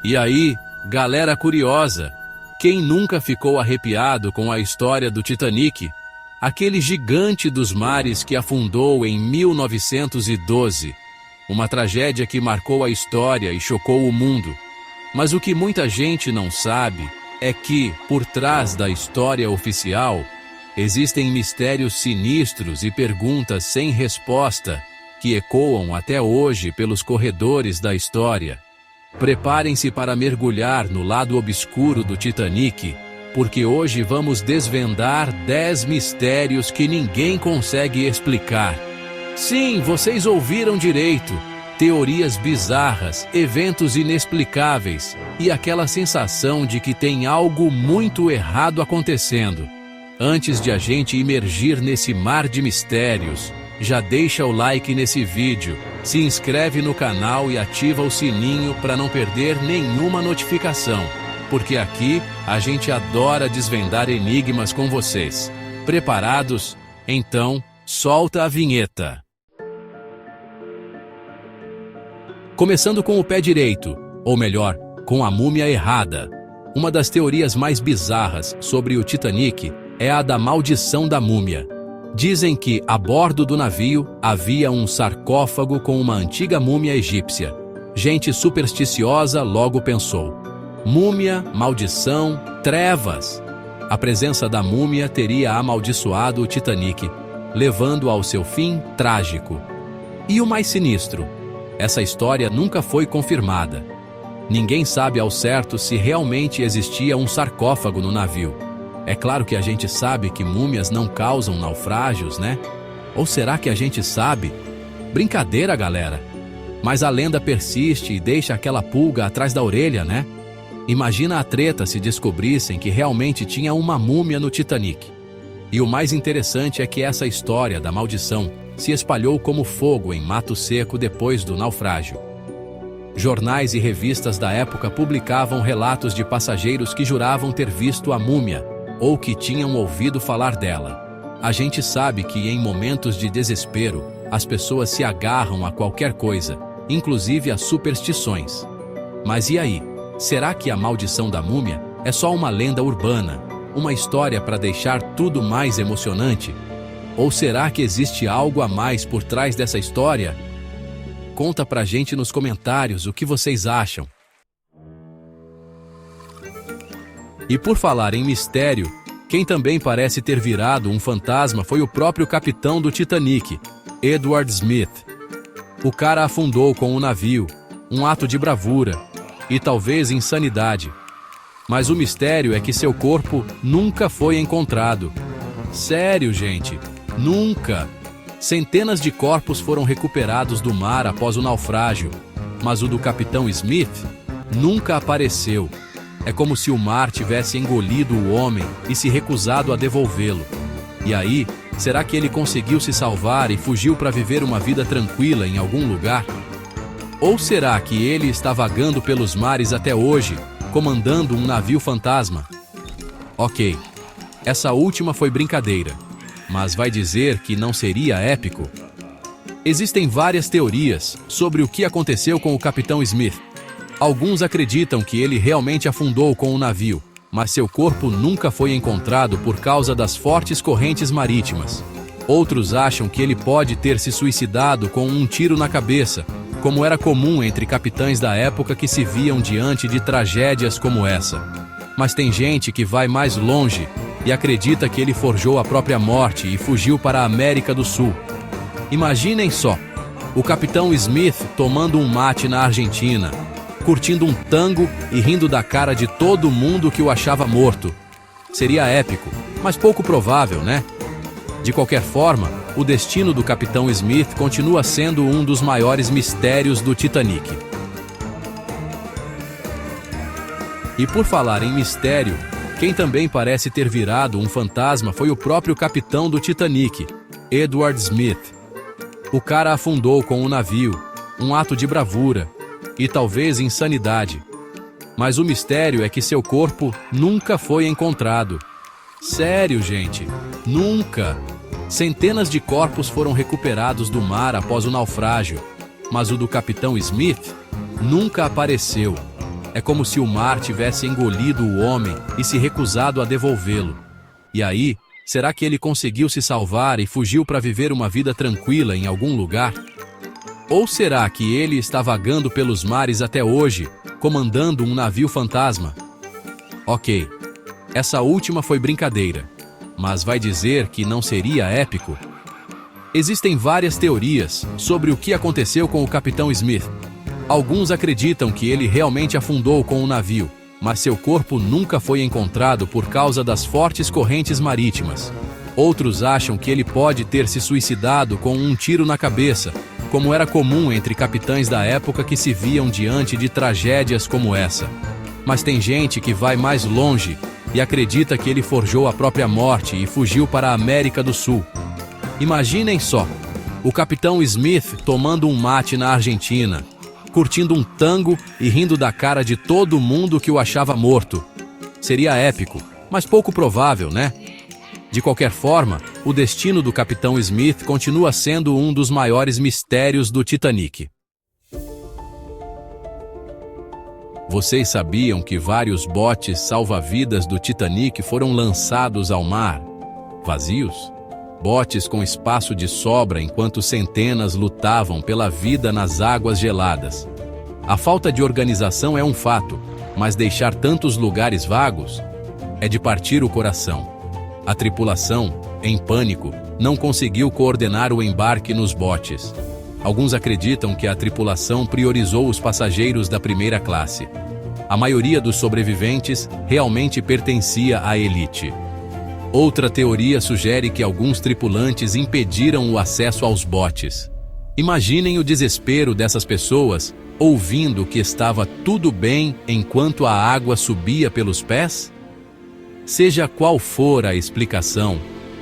E aí, galera curiosa, quem nunca ficou arrepiado com a história do Titanic? Aquele gigante dos mares que afundou em 1912. Uma tragédia que marcou a história e chocou o mundo. Mas o que muita gente não sabe é que, por trás da história oficial, existem mistérios sinistros e perguntas sem resposta que ecoam até hoje pelos corredores da história. Preparem-se para mergulhar no lado obscuro do Titanic, porque hoje vamos desvendar 10 mistérios que ninguém consegue explicar. Sim, vocês ouviram direito. Teorias bizarras, eventos inexplicáveis e aquela sensação de que tem algo muito errado acontecendo. Antes de a gente imergir nesse mar de mistérios, já deixa o like nesse vídeo, se inscreve no canal e ativa o sininho para não perder nenhuma notificação, porque aqui a gente adora desvendar enigmas com vocês. Preparados? Então, solta a vinheta. Começando com o pé direito, ou melhor, com a múmia errada. Uma das teorias mais bizarras sobre o Titanic é a da maldição da múmia. Dizem que, a bordo do navio, havia um sarcófago com uma antiga múmia egípcia. Gente supersticiosa logo pensou: múmia, maldição, trevas. A presença da múmia teria amaldiçoado o Titanic, levando ao seu fim trágico. E o mais sinistro? Essa história nunca foi confirmada. Ninguém sabe ao certo se realmente existia um sarcófago no navio. É claro que a gente sabe que múmias não causam naufrágios, né? Ou será que a gente sabe? Brincadeira, galera! Mas a lenda persiste e deixa aquela pulga atrás da orelha, né? Imagina a treta se descobrissem que realmente tinha uma múmia no Titanic. E o mais interessante é que essa história da maldição se espalhou como fogo em Mato Seco depois do naufrágio. Jornais e revistas da época publicavam relatos de passageiros que juravam ter visto a múmia, ou que tinham ouvido falar dela. A gente sabe que em momentos de desespero, as pessoas se agarram a qualquer coisa, inclusive a superstições. Mas e aí? Será que a maldição da múmia é só uma lenda urbana, uma história para deixar tudo mais emocionante? Ou será que existe algo a mais por trás dessa história? Conta pra gente nos comentários o que vocês acham. E por falar em mistério, quem também parece ter virado um fantasma foi o próprio capitão do Titanic, Edward Smith. O cara afundou com o navio, um ato de bravura e talvez insanidade. Mas o mistério é que seu corpo nunca foi encontrado. Sério, gente, nunca! Centenas de corpos foram recuperados do mar após o naufrágio, mas o do capitão Smith nunca apareceu. É como se o mar tivesse engolido o homem e se recusado a devolvê-lo. E aí, será que ele conseguiu se salvar e fugiu para viver uma vida tranquila em algum lugar? Ou será que ele está vagando pelos mares até hoje, comandando um navio fantasma? Ok, essa última foi brincadeira, mas vai dizer que não seria épico? Existem várias teorias sobre o que aconteceu com o capitão Smith. Alguns acreditam que ele realmente afundou com o navio, mas seu corpo nunca foi encontrado por causa das fortes correntes marítimas. Outros acham que ele pode ter se suicidado com um tiro na cabeça, como era comum entre capitães da época que se viam diante de tragédias como essa. Mas tem gente que vai mais longe e acredita que ele forjou a própria morte e fugiu para a América do Sul. Imaginem só, o capitão Smith tomando um mate na Argentina, curtindo um tango e rindo da cara de todo mundo que o achava morto. Seria épico, mas pouco provável, né? De qualquer forma, o destino do capitão Smith continua sendo um dos maiores mistérios do Titanic. E por falar em mistério, quem também parece ter virado um fantasma foi o próprio capitão do Titanic, Edward Smith. O cara afundou com o navio, um ato de bravura e talvez insanidade. Mas o mistério é que seu corpo nunca foi encontrado. Sério, gente, nunca! Centenas de corpos foram recuperados do mar após o naufrágio, mas o do capitão Smith nunca apareceu. É como se o mar tivesse engolido o homem e se recusado a devolvê-lo. E aí, será que ele conseguiu se salvar e fugiu para viver uma vida tranquila em algum lugar? Ou será que ele está vagando pelos mares até hoje, comandando um navio fantasma? Ok, essa última foi brincadeira, mas vai dizer que não seria épico? Existem várias teorias sobre o que aconteceu com o Capitão Smith. Alguns acreditam que ele realmente afundou com o navio, mas seu corpo nunca foi encontrado por causa das fortes correntes marítimas. Outros acham que ele pode ter se suicidado com um tiro na cabeça, como era comum entre capitães da época que se viam diante de tragédias como essa. Mas tem gente que vai mais longe e acredita que ele forjou a própria morte e fugiu para a América do Sul. Imaginem só, o Capitão Smith tomando um mate na Argentina, curtindo um tango e rindo da cara de todo mundo que o achava morto. Seria épico, mas pouco provável, né? De qualquer forma, o destino do Capitão Smith continua sendo um dos maiores mistérios do Titanic. Vocês sabiam que vários botes salva-vidas do Titanic foram lançados ao mar, vazios? Botes com espaço de sobra enquanto centenas lutavam pela vida nas águas geladas. A falta de organização é um fato, mas deixar tantos lugares vagos é de partir o coração. A tripulação, em pânico, não conseguiu coordenar o embarque nos botes. Alguns acreditam que a tripulação priorizou os passageiros da primeira classe. A maioria dos sobreviventes realmente pertencia à elite. Outra teoria sugere que alguns tripulantes impediram o acesso aos botes. Imaginem o desespero dessas pessoas ouvindo que estava tudo bem enquanto a água subia pelos pés? Seja qual for a explicação,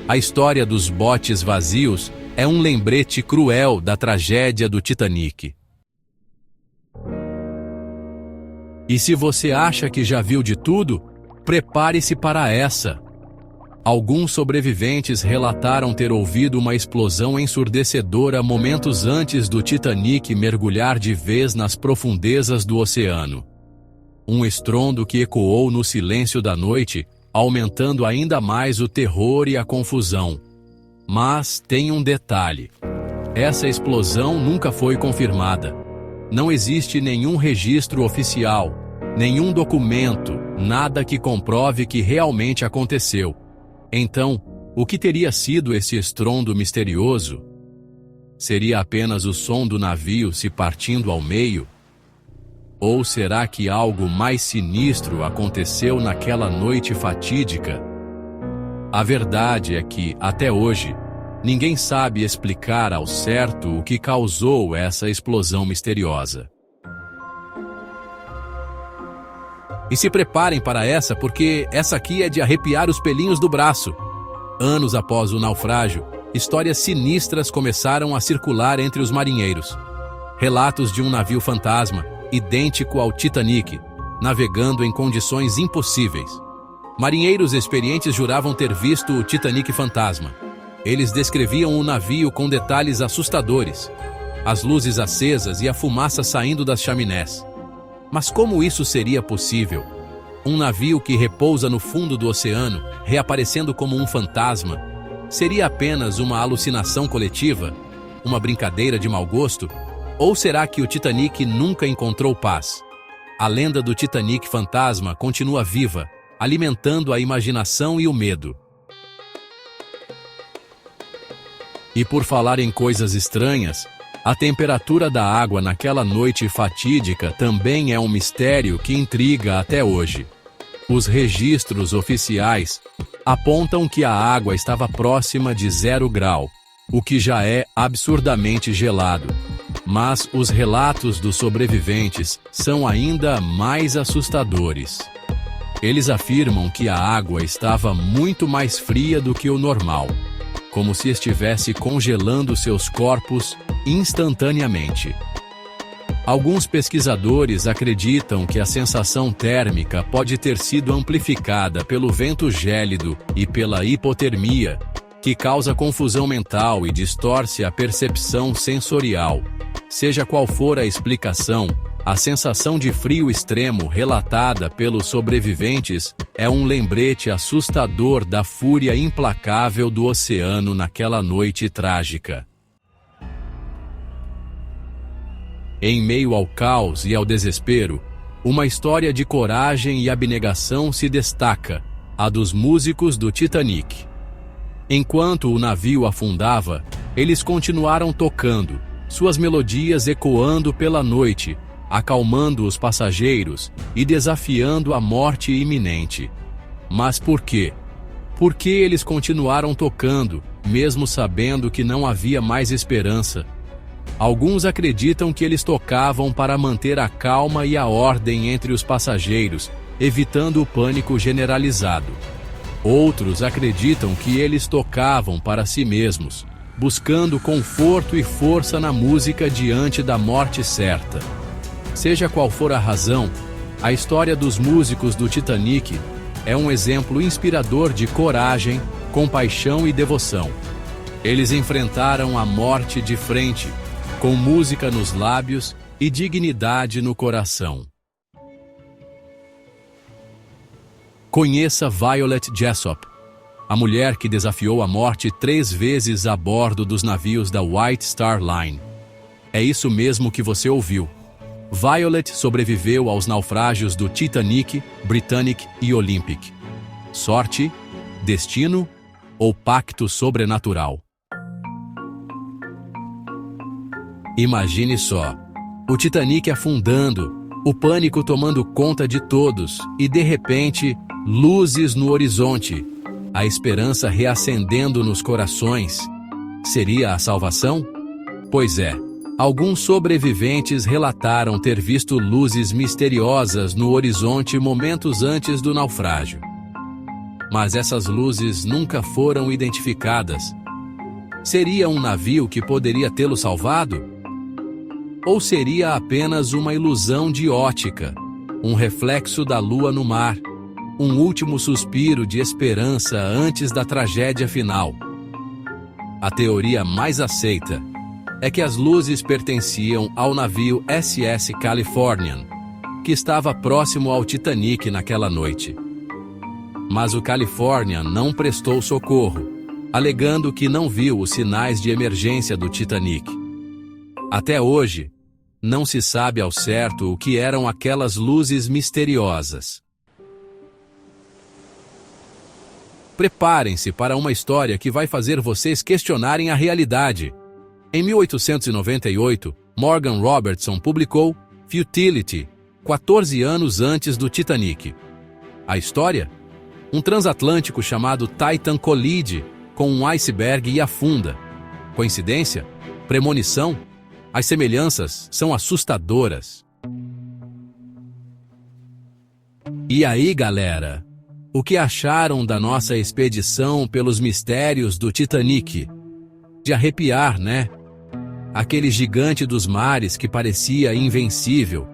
a história dos botes vazios é um lembrete cruel da tragédia do Titanic. E se você acha que já viu de tudo, prepare-se para essa. Alguns sobreviventes relataram ter ouvido uma explosão ensurdecedora momentos antes do Titanic mergulhar de vez nas profundezas do oceano. Um estrondo que ecoou no silêncio da noite, aumentando ainda mais o terror e a confusão. Mas tem um detalhe: essa explosão nunca foi confirmada. Não existe nenhum registro oficial, nenhum documento, nada que comprove que realmente aconteceu. Então, o que teria sido esse estrondo misterioso? Seria apenas o som do navio se partindo ao meio? Ou será que algo mais sinistro aconteceu naquela noite fatídica? A verdade é que, até hoje, ninguém sabe explicar ao certo o que causou essa explosão misteriosa. E se preparem para essa, porque essa aqui é de arrepiar os pelinhos do braço. Anos após o naufrágio, histórias sinistras começaram a circular entre os marinheiros. Relatos de um navio fantasma, idêntico ao Titanic, navegando em condições impossíveis. Marinheiros experientes juravam ter visto o Titanic fantasma. Eles descreviam o navio com detalhes assustadores, as luzes acesas e a fumaça saindo das chaminés. Mas como isso seria possível? Um navio que repousa no fundo do oceano, reaparecendo como um fantasma, seria apenas uma alucinação coletiva? Uma brincadeira de mau gosto? Ou será que o Titanic nunca encontrou paz? A lenda do Titanic fantasma continua viva, alimentando a imaginação e o medo. E por falar em coisas estranhas, a temperatura da água naquela noite fatídica também é um mistério que intriga até hoje. Os registros oficiais apontam que a água estava próxima de 0 grau, o que já é absurdamente gelado. Mas os relatos dos sobreviventes são ainda mais assustadores. Eles afirmam que a água estava muito mais fria do que o normal, como se estivesse congelando seus corpos instantaneamente. Alguns pesquisadores acreditam que a sensação térmica pode ter sido amplificada pelo vento gélido e pela hipotermia, que causa confusão mental e distorce a percepção sensorial. Seja qual for a explicação, A sensação de frio extremo relatada pelos sobreviventes é um lembrete assustador da fúria implacável do oceano naquela noite trágica. Em meio ao caos e ao desespero, uma história de coragem e abnegação se destaca, a dos músicos do Titanic. Enquanto o navio afundava, eles continuaram tocando, suas melodias ecoando pela noite, acalmando os passageiros e desafiando a morte iminente. Mas por quê? Por que eles continuaram tocando, mesmo sabendo que não havia mais esperança? Alguns acreditam que eles tocavam para manter a calma e a ordem entre os passageiros, evitando o pânico generalizado. Outros acreditam que eles tocavam para si mesmos, buscando conforto e força na música diante da morte certa. Seja qual for a razão, a história dos músicos do Titanic é um exemplo inspirador de coragem, compaixão e devoção. Eles enfrentaram a morte de frente, com música nos lábios e dignidade no coração. Conheça Violet Jessop, a mulher que desafiou a morte 3 vezes a bordo dos navios da White Star Line. É isso mesmo que você ouviu. Violet sobreviveu aos naufrágios do Titanic, Britannic e Olympic. Sorte, destino ou pacto sobrenatural? Imagine só, o Titanic afundando, o pânico tomando conta de todos e, de repente, luzes no horizonte, a esperança reacendendo nos corações. Seria a salvação? Pois é. Alguns sobreviventes relataram ter visto luzes misteriosas no horizonte momentos antes do naufrágio. Mas essas luzes nunca foram identificadas. Seria um navio que poderia tê-lo salvado? Ou seria apenas uma ilusão de ótica, um reflexo da lua no mar, um último suspiro de esperança antes da tragédia final? A teoria mais aceita é que as luzes pertenciam ao navio SS Californian, que estava próximo ao Titanic naquela noite. Mas o Californian não prestou socorro, alegando que não viu os sinais de emergência do Titanic. Até hoje, não se sabe ao certo o que eram aquelas luzes misteriosas. Preparem-se para uma história que vai fazer vocês questionarem a realidade. Em 1898, Morgan Robertson publicou Futility, 14 anos antes do Titanic. A história? Um transatlântico chamado Titan colide com um iceberg e afunda. Coincidência? Premonição? As semelhanças são assustadoras. E aí, galera? O que acharam da nossa expedição pelos mistérios do Titanic? De arrepiar, né? Aquele gigante dos mares que parecia invencível,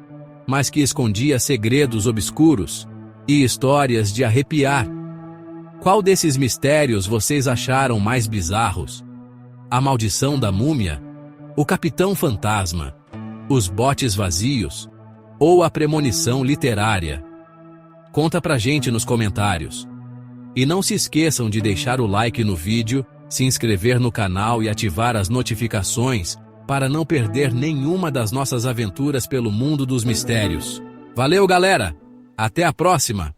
mas que escondia segredos obscuros e histórias de arrepiar. Qual desses mistérios vocês acharam mais bizarros? A maldição da múmia? O capitão fantasma? Os botes vazios? Ou a premonição literária? Conta pra gente nos comentários. E não se esqueçam de deixar o like no vídeo, se inscrever no canal e ativar as notificações para não perder nenhuma das nossas aventuras pelo mundo dos mistérios. Valeu, galera! Até a próxima!